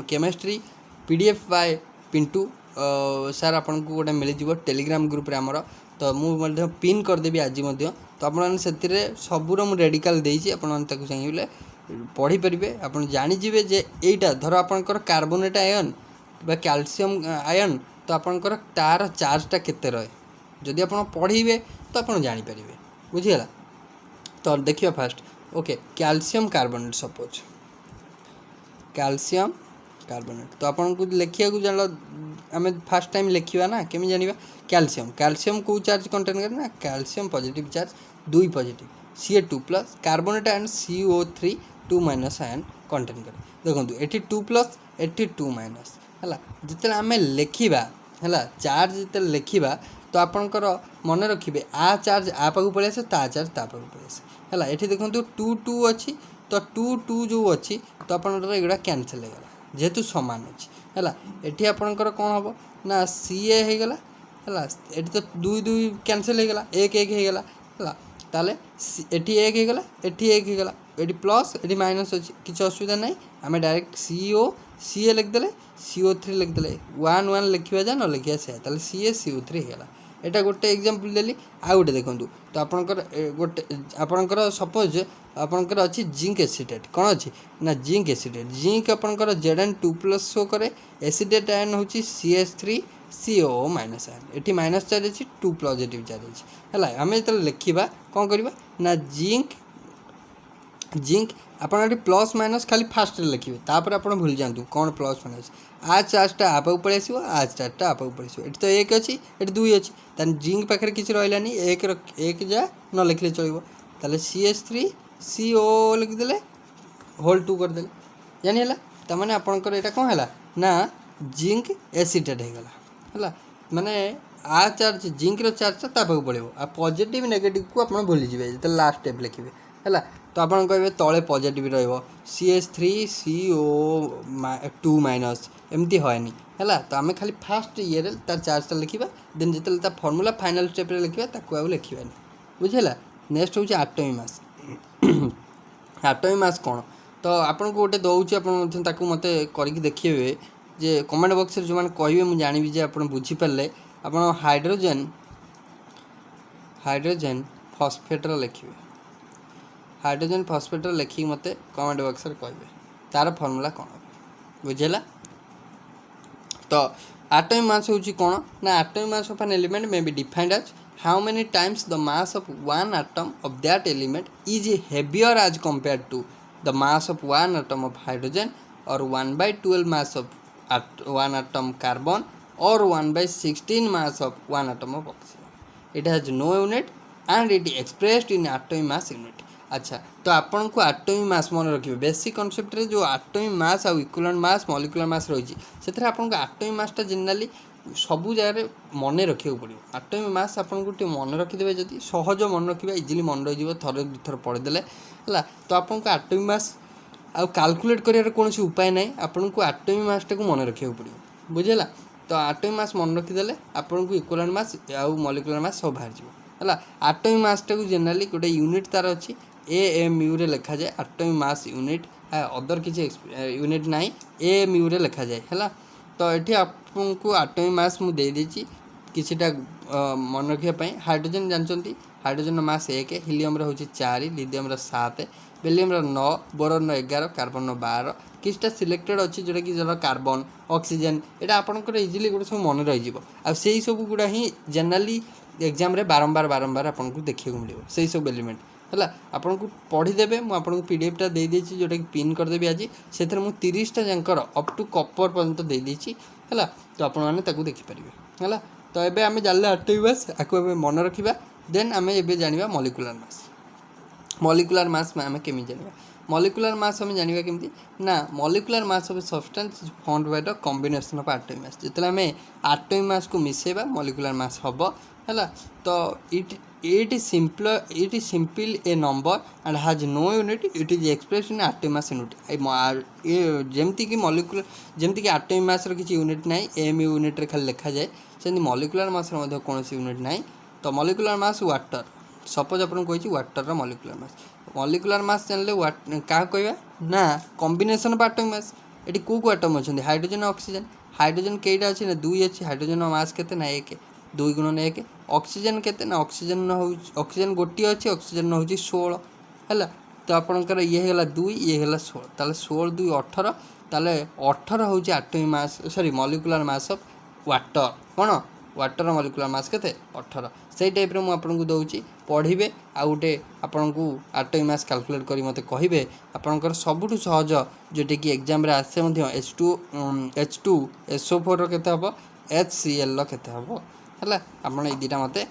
chemistry PDF by Pintu sir आपन को गोटे मिल जाव टेलीग्राम ग्रुप रे आमर तो मुझे पिन करदेवी आज तो आपने सबूर मुझे रेडिकल देती आपको चाहिए पढ़ी पारे आप जानीजे जे यहीटा धर आपंकर कार्बोनेट आयन बा कैल्शियम आयन तो आपंकर तार चार्जटा केते रहे जदि आप पढ़े तो आप जानीपर बुझीगला तो देखिए fast okay calcium carbonate suppose calcium carbonate तो आपन को लिखा जान आम फास्ट टाइम लिखा ना केमी जाना कैल्शियम कैल्शियम को चार्ज कंटेन करे ना calcium positive charge 2 positive Ca2+ carbonate ion CO3 2- ion contain करे देखो ये 2+ ये 2- है जिते आम लिखा है चार्ज जिते लिखा तो आपंकर मन रखिए आ चार्ज आ पाक पलि आसे ता चार्ज ता पाक पलि आसे है ये देखो 2 अच्छी तो 2 जो अच्छी तो आप एगुड़ा कैनसल होगा जेहेतु सामान अच्छी है ये आपंकर कौन हम ना Ca होगला है ये तो 2 कैनसल होगला 1 होगला है ताले ये 1 होगला ये 1 होगला ये प्लस ये माइनस अच्छी किसी असुविधा ना आम डायरेक्ट Ca लिखदे CO3 लिखदे 1 1 लिखा जा न लिखा से CaCO3 होगला एटा गोटे एग्जांपल देली आ गोटे देखो तो आपनकर गोटे आपनकर सपोज आपनकर अच्छी जिंक एसिडेट कौन अच्छी ना जिंक एसिडेट जिंक आपनकर Zn2+ शो करे एसिडेट आयन हूँ CH3CO- आयन ये माइनस चार्ज अच्छी 2 पॉजिटिव चार्ज अच्छी है आम जो लिखा कौन करवा ना जिंक आपड़ प्लस माइनस खाली फास्ट लिखे तापर आप भूल जातु कौन प्लस माइनस आ चार्जटा आपाक पलि आस आ चार्जटा आपाक पलि आस ये तो 1 अच्छी ये 2 अच्छी तान जिंक पाखे किसी रही एक जा न लिखले चलो ताले CH3CO लिखिदे होल 2 करदे जानीला तमाने आपंकर यहाँ कौन है ना जिंक एसिडेट होगला है माने आ चार्ज जिंक चार्जटा तापाक पड़ो आ पॉजिटिव नेगेटिव को आप भूलीजे जो लास्ट स्टेप लिखे है तो आप कहे तले पॉजिटिव CH3CO2- एमती होनी है तो आम खाली फास्ट ये तार चार्जटा लिखा देन जो फर्मूला फाइनल स्टेप लिखा ताकू लिखा बुझेगा नेक्स्ट हूँ एटॉमिक मास एटॉमिक मास कौन तो आपको गोटे दौर आप मत करके देखिए जे कमेंट बॉक्स जो मैंने कहे मुझे जानी जे आप बुझीपारे आप हाइड्रोजन फॉस्फेट लिखे हाइड्रोजन फॉस्फेट लिखिक मत कमेंट बॉक्स कहे तार फर्मूला कौन बुझेगा तो एटॉमिक मास हूँ कौन ना atomic mass of an element may be defined as how many times the mass of one atom of that element is heavier as compared to the mass of one atom of hydrogen or 1/12 mass of one atom carbon or 1/16 mass of one atom of oxygen. It has no unit and it expressed in atomic mass unit. अच्छा तो आपन को atomic mass मन रखिए basic concept रे जो atomic mass और equivalent mass molecular mass रही है आपन को एटॉमिक मासटा जनरली सबू जगह मन रखा पड़ो एटॉमिक मास आपको मन रखिदे जब सहज मन रखा इजिली मन रही थोड़े दुथर पढ़ीदे है तो आपको एटॉमिक मास आ कैलकुलेट कर कौन उपाय ना आपको एटॉमिक मासटा को मन रखा पड़ो बुझेगा तो एटॉमिक मास मन रखिदे आपको इक्विवेलेंट मास आउ मॉलिक्यूलर मास सब बाहर है एटॉमिक मासटा को जनरली गोटे यूनिट तार अच्छी AMU रे लिखा जाए एटॉमिक मास यूनिट अदर किसी यूनिट ना AMU रे लिखा जाए है तो ये आपको एटॉमिक मास मुझे देदेची किसीटा मन रखापी हाइड्रोजन जानते हाइड्रोजन मास 1 हीलियम हूँ 4 लिथियम 7 बेलियम 9 बोरन 11 कार्बन 12 किसटा सिलेक्टेड अच्छी जोटा कि जर कार्बन ऑक्सीजन यहाँ आपंकर इजिली गोटे सब मन रही आई सब गुड़ा ही जनरली एग्जाम रे बारंबार बारंबार आपको देखा मिले से सब एलिमेंट है आपन को पढ़ीदेवे मुझे PDF टा दे देछि जोटा कि पिन करदेवी आज से 30टा जंकर अप टू कपर पर्यंत दे देछि है तो आपण मैंने देखिपारे है तो ये आम जानले एटॉमिक मास आपको मन रखा देन आम ए जाना मॉलिक्यूलर मास में आम केमी जाना मॉलिक्यूलर मास हम जानिबा केमती ना molecular mass of substance found by the combination of atomic mass जितले हमें एटॉमिक मास को मिसेबा मॉलिक्यूलर मास हबो हैला तो it is simple a number and has no unit it is expressed in atomic mass unit जेमती कि molecular जेमती कि atomic mass रो किछि unit नाही एम यूनिट रे खाली लिखा जाए सेमती मॉलिक्यूलर मास रो मध्ये कोनोसी यूनिट नाही तो मॉलिक्यूलर मास वाटर सपोज आपन कहिछि वाटर रो मॉलिक्यूलर मास जानले का कहबा ना combination of atomic mass eighty को एटम अछन हाइड्रोजन हाइड्रोजन केटा अछि ना 2 अछि हाइड्रोजन मास केते ना 1 2 गुणन 1 ऑक्सीजन केते ना ऑक्सीजन गोटी अछि ऑक्सीजन होछि 16 हैला तो आपनकर ये हेला 2 ये हेला 16 ताले 16 2 18 ताले 18 होछि atomic mass sorry molecular mass of water कोन वाटर मॉलिक्यूलर मास केते 18 सेही टाइप रे मु आपन को दउछि पढिबे आ उटे आपन को एटॉमिक मास कैलकुलेट करी मते कहिबे आपनकर सबुठु सहज जेटे कि एग्जाम रे आसे मध्ये H2SO4 रो केते हबो HCl रो केते हबो हैला आपन ए दिटा मते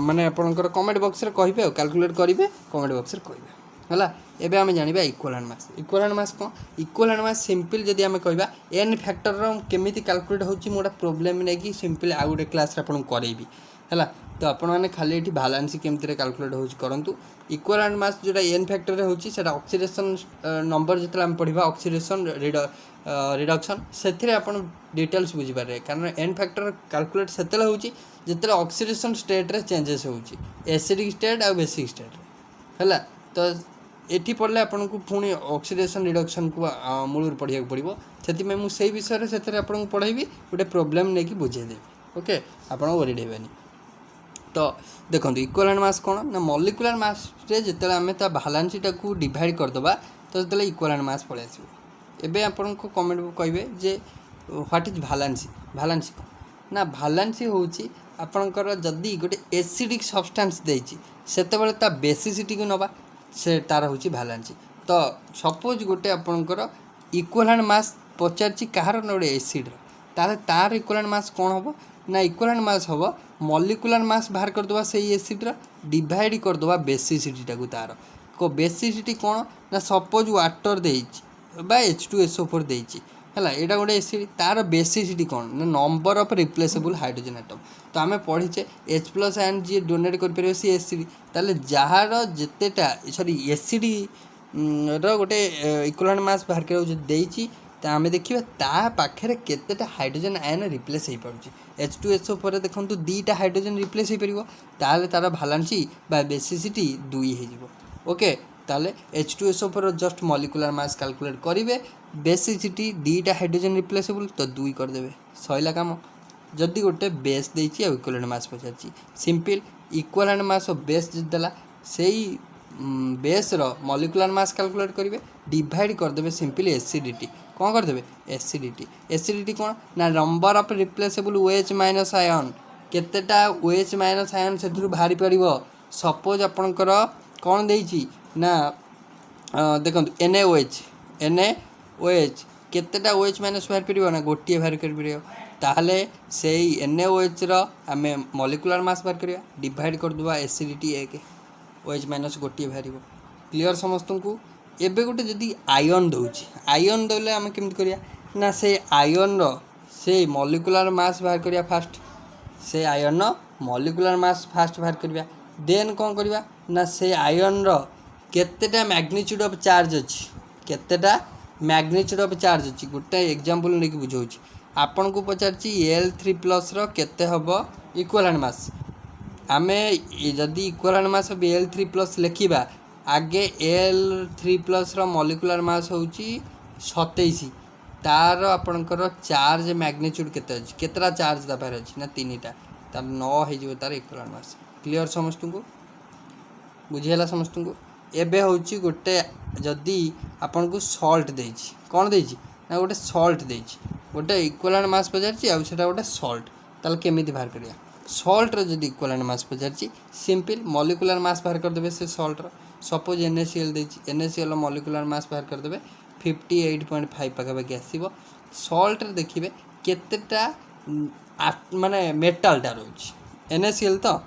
माने आपनकर कमेंट बॉक्स रे कहिबे कैलकुलेट करिवे कमेंट बॉक्स रे कहिबे हैला एबे आमे जानिबा इक्विवेलेंट मास को इक्विवेलेंट मास सिंपल जदी आमे कहबा n फैक्टर रो केमिति कैलकुलेट होची मोडा प्रॉब्लम नै कि सिंपल आ गुटे क्लास रे आपन करैबी हैला तो आपण माने खाली एठी बैलेंस केमिति रे कैलकुलेट होची करंतु इक्विवेलेंट मास जोटा n फैक्टर रे होची सेटा ऑक्सीडेशन नंबर जतला हम पढिबा ऑक्सीडेशन रिडक्शन सेथिरे आपण डिटेल्स बुझी पारे कारण n फैक्टर कैलकुलेट सेतला होची जतला ऑक्सीडेशन स्टेट रे चेंजेस होची एसिडिक स्टेट आ बेसिक स्टेट हैला तो एठी पढ़ले आपन को पुणी ऑक्सीडेशन रिडक्शन को मूलर पढ़िया पड़ो से मुझे से विषय से आपन को पढ़ाइबी गोटे प्रोब्लेम नहीं कि बुझेदेवी ओके आपन वरीड हेबेनी तो देखो इक्विवेलेंट मास कौन ना मॉलिक्यूलर मास रे जिते आम भालांसीटा को डिवाइड करदे तो जो इक्विवेलेंट मास पड़े आसो एबे आपन को कमेंट कहे जे व्हाट इज भालांसी कौन ना भालांसी होची आपनकर जदी गोटे एसिडिक सब्सटेंस देछि सेते बेले ता बेसिसिटी को नबा से तार होची भालांसी तो सपोज गोटे आपनकर इक्विवेलेंट मास पचारछि कहार नोडे एसिड ताले तार इक्विवेलेंट मास कोन होबो ना इक्विवेलेंट मास होबो मॉलिक्यूलर मास बाहर कर दवा सेही एसिड रा डिवाइड कर दवा बेसिसिटी टाकू तार को बेसिसिटी कोन ना सपोज वाटर देछि बा H2SO4 देछि हैला एटा गोटे एसिड तार बेसिसिटी कोन ना number of replaceable hydrogen atom तो आमे पढिचे H+ आयन जे डोनेट कर परियो सी एसिड ताले जहार जतेटा सॉरी एसिड रो गोटे इक्विवेलेंट मास बाहर कर जे देछि ता आमे देखिबा ता पाखरे केतेटा हाइड्रोजन आयन रिप्लेस हे पड़ुची H2SO4 देखंतु दीटा हाइड्रोजन रिप्लेस हे परिबो ताले तार भालांसी बा बेसिसिटी 2 हे जिवो ओके ताले H2SO4 just molecular mass calculate करिवे बेसिसिटी दीटा हाइड्रोजन रिप्लेसेबल तो 2 कर देबे सइला काम जदी गोटे बेस देछि आ इक्विवेलेंट मास पचाछि simple equivalent mass of base देला सेही बेस रो मॉलिक्यूलर मास कैलकुलेट करिवे डिवाइड कर देबे सिंपली एसिडिटी कोन कर देबे एसिडिटी कोन ना number of replaceable OH minus ion केतेटा OH माइनस आयन सेथुर भारी पड़िबो सपोज आपनकर कोन देछि ना देखंतु NaOH केतेटा OH माइनस बाहर पड़िबो ना गोटिए बाहर कर पड़िबो ताहले सेही NaOH रो हमें मॉलिक्यूलर मास बाहर करिया डिवाइड कर दवा एसिडिटी 1 OH माइनस गोटिए बाहरिबो क्लियर समस्त को एबे गोटे जदी आयन दउछि आयन दले हम केमति करिया ना से आयन रो से मॉलिक्यूलर मास बाहर करिया फास्ट से आयन रो मॉलिक्यूलर मास फास्ट बाहर करिया देन कोन करिया ना से आयन रो केतेटा मैग्नीट्यूड ऑफ चार्ज अछि केतेटा मैग्नीट्यूड ऑफ चार्ज अछि गोटे एग्जांपल नै कि बुझौछि आपन को पचारछि Al3+ रो केते हबो इक्विवेलेंट मास आमे जदी इक्विवेलेंट मास ऑफ Al3+ लिखिबा आगे Al3+ रो मॉलिक्यूलर मास होउची 27 तार आपनकर चार्ज मैग्नीट्यूड केते अछि केतरा चार्ज दबार अछि ना 3टा तार 9 हे जिवो तार इक्विवेलेंट मास क्लियर समस्त को बुझियला समस्त को एबे होउची गोटे जदी आपन को सॉल्ट देछि कोन देछि ना गोटे सॉल्ट देछि गोटे इक्विवेलेंट मास पजारछि आ सेटा गोटे सॉल्ट ताल केमिति बाहर करिया सॉल्ट रो जदी इक्विवेलेंट मास पजारछि सिंपल मॉलिक्यूलर मास बाहर कर देबे से सॉल्ट रो सपोज NaCl देछि NaCl रो मॉलिक्यूलर मास बाहर कर देबे 58.5 पाखा आसीबो सॉल्ट रे देखिबे केतेटा माने मेटल टा रहउछि NaCl तो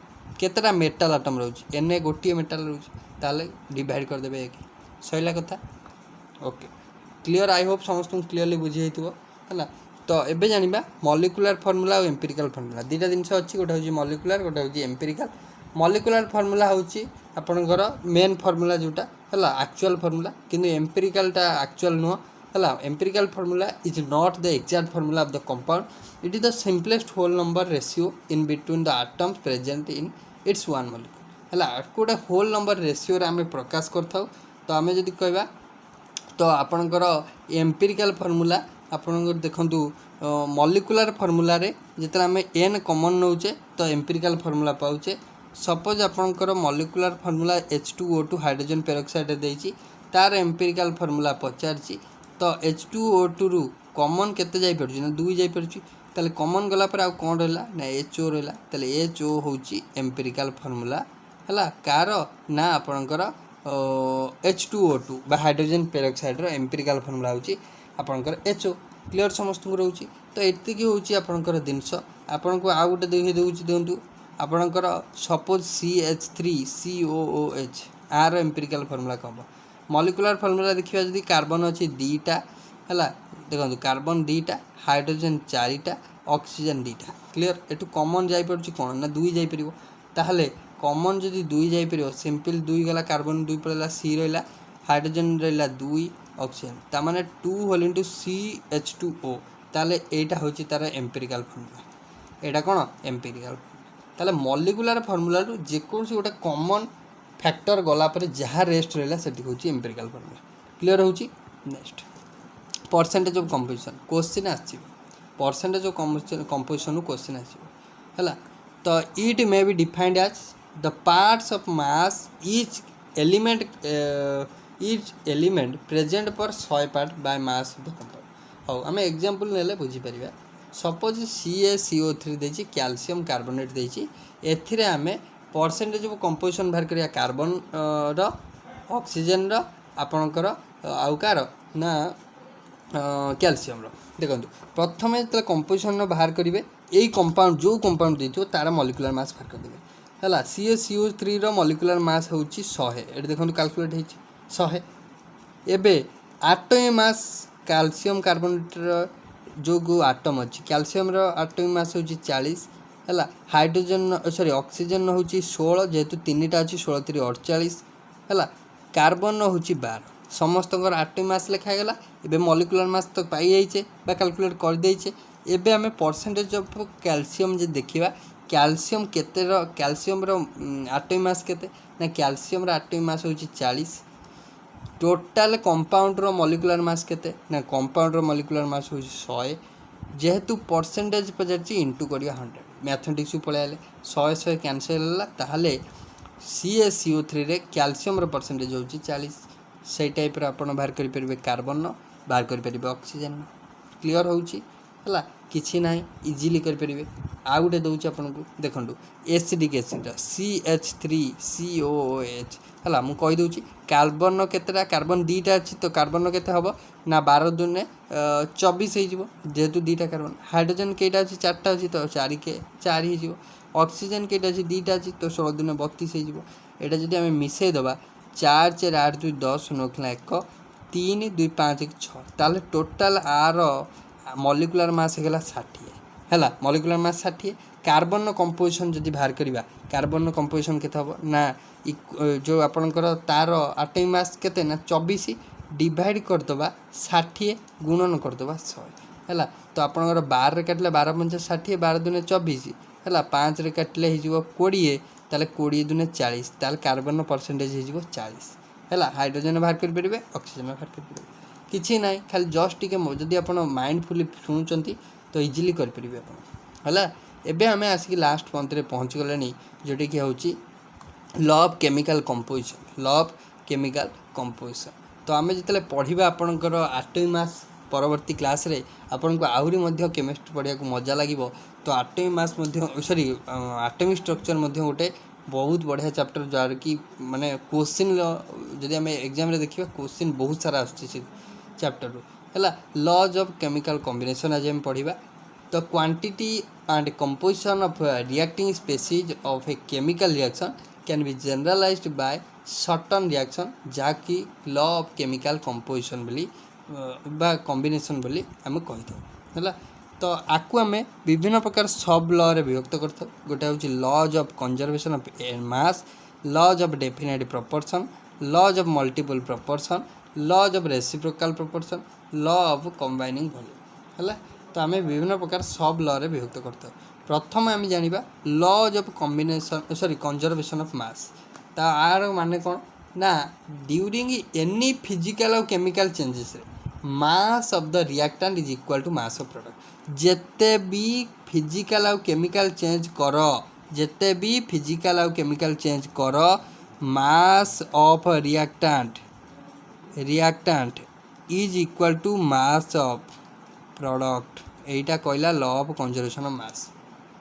केतेटा मेटल एटम रहउछि Na गोटिए मेटल रहउछि ताले डिवाइड कर देबे सैला कथा ओके क्लियर आई होप समस्त क्लीयरली बुझी है तो एबे जानिबा मॉलिक्यूलर फार्मूला और एम्पिरिकल फार्मूला दुईटा जिनस अच्छी गोटे हूँ मॉलिक्यूलर गोटे हूँ एम्पिरिकल मॉलिक्यूलर फार्मूला हूँ आपणकर मेन फार्मूला जोटा है एक्चुअल फार्मूला किंतु एम्पिरिकलटा एक्चुअल नुह है empirical formula is not the exact formula of the compound it is the simplest whole number ratio in between the atoms present in its one molecule है गोटे whole number ratio आम प्रकाश करता तो आम जदि कहवा तो आपणकर एम्पिरिकल फार्मूला आपणकर देखंतु मॉलिक्यूलर फार्मूला रे जितने आम एन कॉमन नौचे तो एम्पिरिकल फार्मूला पाउचे सपोज आपणकर molecular formula H2O2 hydrogen peroxide देइछि तार एम्पिरिकल फार्मूला पचारछि तो H2O2 रु कॉमन केते जाई परछि ना 2 जाई परछि ताले कॉमन गला पर आ कोन रहला ना HO रहला ताले HO होछि एम्पिरिकल फार्मूला हला कार ना आपणकर H2O2 बा हाइड्रोजन पेरोक्साइड रो एम्पिरिकल फार्मूला होछि आपणकर HO क्लियर समस्त को रहउछि तो एतिकी होछि आपणकर दिनस आपनको आ गुटे देखि देउछि देंतु आपणकर सपोज CH3COOH आर एम्पिरिकल फार्मूला कब मॉलिक्यूलर फार्मूला देखिबा जदि कार्बन अछि 2टा हला देखंतु कार्बन 2टा हाइड्रोजन 4टा ऑक्सीजन 2टा क्लियर एटु कॉमन जाई परछि कोन ना 2 जाई परिबो ताहले कॉमन जदि 2 जाई परिबो सिंपल 2 गला कार्बन 2 पळला C रहला हाइड्रोजन रहला 2 ऑक्सीजन ता माने 2 होल इनटू CH2O ताले एटा होछि तार एम्पिरिकल फार्मूला एटा कोन एम्पिरिकल ताले मॉलिक्यूलर फार्मूला रु जेकोसी गोटे कॉमन फैक्टर गला पर जहाँ रेस्ट रहला सेठी होछि एम्पिरिकल फार्मूला क्लियर होछि next percentage of composition question आछिबो परसेंटेज ऑफ कंपोजिशन क्वेश्चन आछिबो हला तो it may be defined as the parts of mass each element present per 100 part by mass of the compound हाउ आम example नेले बुझी परिबा suppose CaCO3 देछि calcium carbonate देछि एथिरे आमे परसेंटेज ऑफ कंपोजिशन बाहर करिया कार्बन रो ऑक्सीजन रो आपनकर आउ कार ना कैल्शियम रो देखंतु प्रथम जे कंपोजिशन बाहर करिवे एई कंपाउंड जो कंपाउंड देथियो तार मॉलिक्यूलर मास बाहर कर देबे हला CaCO3 रो मॉलिक्यूलर मास होछि 100 एठी देखंतु कैलकुलेट हेछि 100 एबे एटॉमिक मास कैल्शियम कार्बोनेट रो जो गो आटम अच्छी कैल्शियम रो एटॉमिक मास होची 40 हला हाइड्रोजन सॉरी ऑक्सीजन होची 16 जेहेतु तीनटा अच्छी 16 3 48 हला कार्बन होची 12 समस्त एटॉमिक मास लिखा गला एबे मॉलिक्यूलर मास तो पाई जाइछे बा कैलकुलेट कर देइछे एबे हमें परसेंटेज ऑफ कैल्शियम जे देखिबा कैल्शियम केते रो कैल्शियम रो एटॉमिक मास केते ना कैल्शियम रो एटॉमिक मास होची 40 टोटाल कंपाउंड रो मॉलिक्यूलर मास केते ना कंपाउंड रो मॉलिक्यूलर मास हो 100 जेहेतु परसेंटेज पजारची इनटू करिया 100 मैथमेटिक्स पळाले 100 कैंसिल होला ताहले CaCO3 रे कैल्शियम रो परसेंटेज होची 40 से टाइप रो आपण बाहर करि परबे कार्बन नो बाहर करि परबे ऑक्सीजन नो क्लियर होची हला किछि नाही इजीली करि परबे आ गुटे दउची आपनको देखंडु एसिडिक एसिड CH3COOH हला मु कहि दउची कार्बन नो केतेटा कार्बन 2टा अछि तो कार्बन नो केते हबो ना 12 दुने 24 हे जिवो जेहेतु 2टा कार्बन हाइड्रोजन केटा अछि 4टा अछि तो 4 के 4 हे जिवो ऑक्सीजन केटा अछि 2टा अछि तो 16 दुने 32 हे जिवो एटा जदि हमें मिसै दबा 4 4 8 2 10 9 1 3 2 5 1 6 ताले टोटल आर मॉलिक्यूलर मास हेगला 60 हैला मॉलिक्यूलर मास 60 कार्बन नो कंपोजिशन जदि बाहर करिबा कार्बन नो कंपोजिशन केते हबो ना जो आपनकर तार एटॉमिक मास केते ना 24 डिवाइड कर दबा 60 गुणन कर दबा 100 हैला तो आपनकर 12 रे काटले 12 5 60 12 दुने 24 हैला 5 रे काटले हि जिवो 20 ताले 20 दुने 40 ताले कार्बन नो परसेंटेज हि जिवो 40 हैला हाइड्रोजन बाहर कर परिबे ऑक्सीजन बाहर कर परिबे किछि नाही खाली जस्ट टिके जदि आपण माइंडफुली सुनुचंती तो इजीली कर परिबे आपण हैला एबे हमें आसिक लास्ट पंथ रे पहुंच गलेनी जोटी कि होची law of chemical composition law of chemical composition तो आमे जितले पढ़िबा आपनकर एटॉमिक मास परवर्ती क्लास रे आपन को आहुरी मध्य केमिस्ट्री पढ़िया को मजा लागिवो तो एटॉमिक मास मध्य सॉरी एटॉमिक स्ट्रक्चर मध्य गोटे बहुत बढ़िया चैप्टर जार कि माने क्वेश्चन जदि आमे एग्जाम रे देखिबा क्वेश्चन बहुत सारा आछी से चैप्टर रो हला लॉज ऑफ केमिकल कॉम्बिनेशन आज हम पढ़िबा तो quantity and composition of reacting species of a chemical reaction can be generalized by certain reaction जहाँकि लॉ ऑफ केमिकल कंपोजिशन बोली बा कॉम्बिनेशन बोली आम कही है। तो आपको आम विभिन्न प्रकार सब लॉ रे विभक्त करता। गोटे हूँ laws of conservation of mass, laws of definite proportion, laws of multiple proportion, laws of reciprocal proportion, law of combining volume है। तो आम विभिन्न प्रकार सब लॉ रे विभक्त करता। प्रथम आम जानिबा laws of combination sorry conservation of mass. तार माने कौन ना ड्यूरिंग एनी फिजिकल और chemical changes mass of the reactant is equal to mass of product. जेते भी फिजिकल और केमिकल चेंज कर, जेते भी फिजिकल और केमिकल चेंज कर, mass of reactant is equal to mass of product. एटा कहला law of conservation of mass.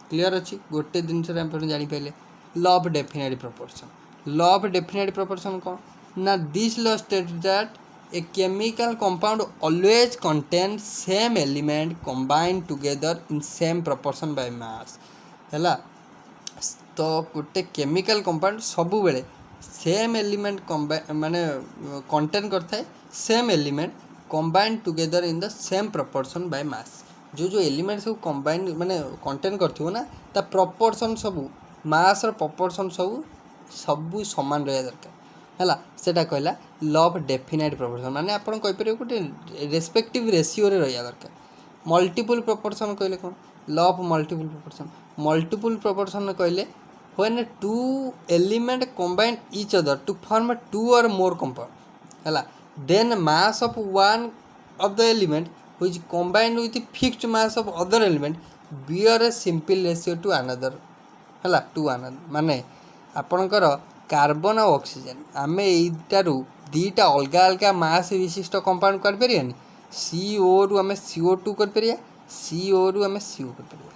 Clear अच्छी गोटे जिन जापारे law of definite proportion. Law of definite proportion कौन ना this law state that a chemical compound always contain same element combined together in same proportion by mass है। तो गोटे chemical compound सबु बेले सेम एलिमेंट माने कंटेन करता same element combined together in the same proportion by मास। जो element सब combined माने कंटेन करथिबो ना ता प्रोपोर्शन सबु मास रो प्रोपोर्शन सबु समान रहा दरकार है। सेटा कहला लॉ ऑफ डेफिनेट प्रोपोर्शन माने आपण कहि परियो गोटे रेस्पेक्टिव रेशियो रे रहा दरकार। मल्टीपल प्रोपोर्शन कहले कौन law of multiple proportion. Multiple proportion कहले when two element combine each other to form two और मोर कंपाउंड है, then mass of one of the element which combined with the fixed mass of other element bear a simple ratio to another है to another। माने आपणकर carbon और oxygen आम you दीटा अलग अलग मास विशिष्ट कंपाउंड कर पारियानी। CO रु आम CO2 कर पारिया, CO रु आम CO कर पारिया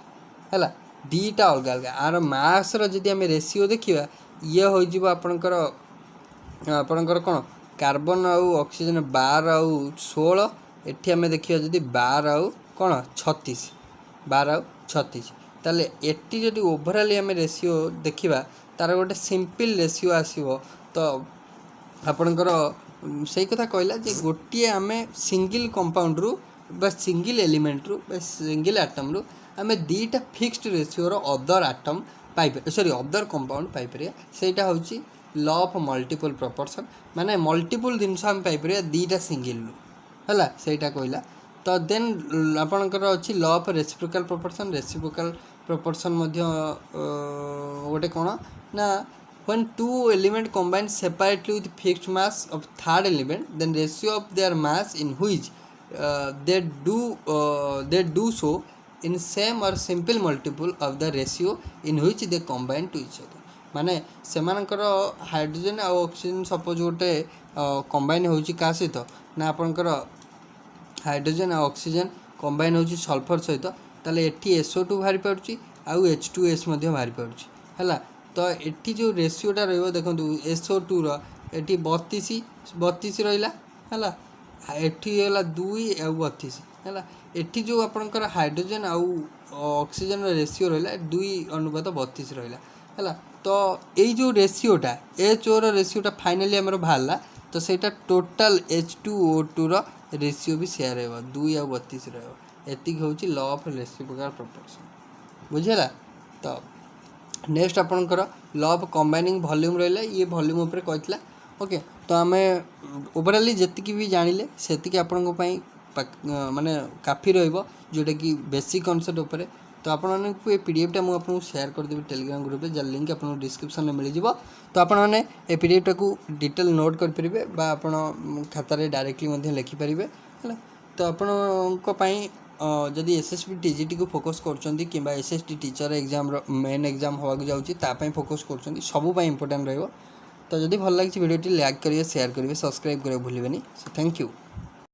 है दीटा अलग अलग आर मास रो जदि आम रेशियो देखिबा ये हो जिवो आपणकर कोन कार्बन और ऑक्सीजन 12 और 16 एठी आम देखिए जदि 12 आउ कौन 36 12 आउ 36 ताले एटी जदि ओवरऑल आम रेशियो देखिबा तार गोटे सिंपल रेशियो आसीबो। तो आपणकर सही कथा कहला जे गोटे आम सिंगल कंपाउंड रु बा सिंगल एलिमेंट रु बा सिंगल एटम रु आम दीटा फिक्स्ड रेशियो रो अदर एटम पाई सॉरी अदर कंपाउंड पाई परिया। सेटा होची लॉ ऑफ मल्टीपल प्रोपोर्शन माने मल्टीपल जिनस आम पाई परिया दीटा सिंगल रु है सेटा कहला। तो देन आपणकर अच्छी law of reciprocal proportion. Reciprocal proportion गोटे कौन ना when two element combine separately with fixed mass of third element then ratio of their mass in which they do so in same और simple multiple of the ratio in which they combine to each other. माने सेमानकर hydrogen और oxygen suppose गोटे combine होची का सहित ना आपणकर हाइड्रोजन और ऑक्सीजन कंबाइन होची सल्फर सहित ताले एठी SO2 बाहरी पाउची आउ H2S मध्ये बाहरी पाउची है। तो एठी जो रेशियोटा रहिबो देखंतु SO2 रो एठी 32 रहिला है एठी होला 2 और 32 है। एठी जो आपणकर हाइड्रोजन आउ ऑक्सीजन रो रेशियो रहिला 2:32 रहिला है। तो यही जो रेशियोटा HO रो रेशियोटा फाइनली हमर बाहरला तो सेटा टोटल H2O2 रो रेशियो भी शेयर रहा 2 और 32 रहा। एतिक होची लॉ ऑफ रेसिप्रोकल प्रोपोर्शन बुझेला। तो नेक्स्ट आपणकर लॉ ऑफ कंबाइनिंग वॉल्यूम रहिला ये वॉल्यूम ऊपर कहतला ओके। तो आम ओवरऑली जेतिकी भी जानिले सेतिकी आपनको पई माने काफी रहिबो जोटा कि बेसिक कॉन्सेप्ट ऊपर। तो आपको ये पीडीएफटा मुझे आपको शेयर करदेवी टेलीग्राम ग्रुप जार लिंक आपको डिस्क्रिप्शन में मिल जाव। तो आपने ये पीडीएफटा को डिटेल नोट करेंगे बा आप खातार डायरेक्टली लिखिपारे है। तो आपंपाई जदि एसएसबी टीजीटी को फोकस कर कि SST teacher exam main exam होगा जाऊँगी फोकस कर सबूपाई इंपोर्टेंट रही। तो जदि भल लगी वीडियो लाइक करेंगे शेयर करेंगे सब्सक्राइब करेंगे भूलें। So thank you.